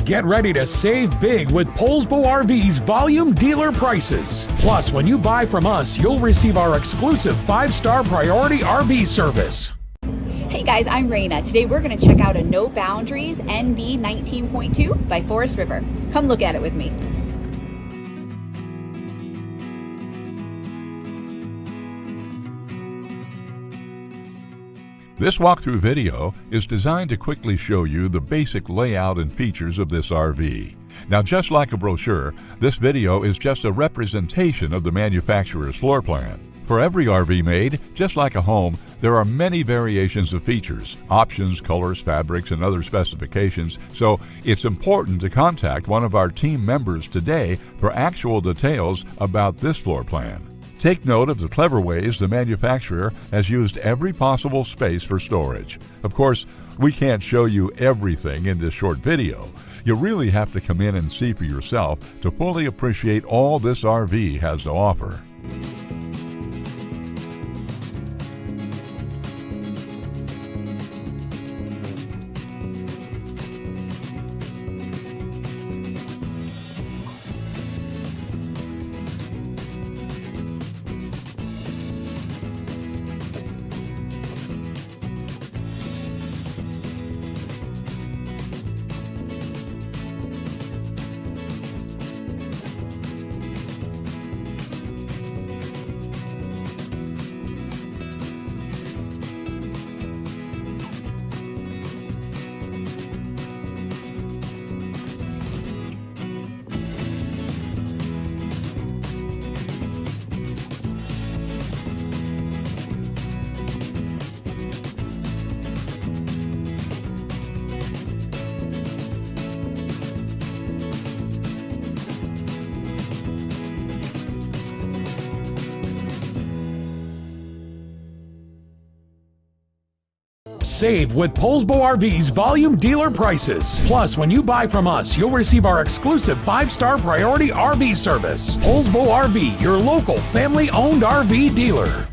Get ready to save big with Poulsbo RV's volume dealer prices. Plus, when you buy from us, you'll receive our exclusive 5-star priority RV service. Hey guys, I'm Raina. Today we're going to check out a No Boundaries NB19.2 by Forest River. Come look at it with me. This walkthrough video is designed to quickly show you the basic layout and features of this RV. Now, just like a brochure, this video is just a representation of the manufacturer's floor plan. For every RV made, just like a home, there are many variations of features, options, colors, fabrics, and other specifications, so it's important to contact one of our team members today for actual details about this floor plan. Take note of the clever ways the manufacturer has used every possible space for storage. Of course, we can't show you everything in this short video. You really have to come in and see for yourself to fully appreciate all this RV has to offer. Save with Poulsbo RV's volume dealer prices. Plus, when you buy from us, you'll receive our exclusive 5-star priority RV service. Poulsbo RV, your local family-owned RV dealer.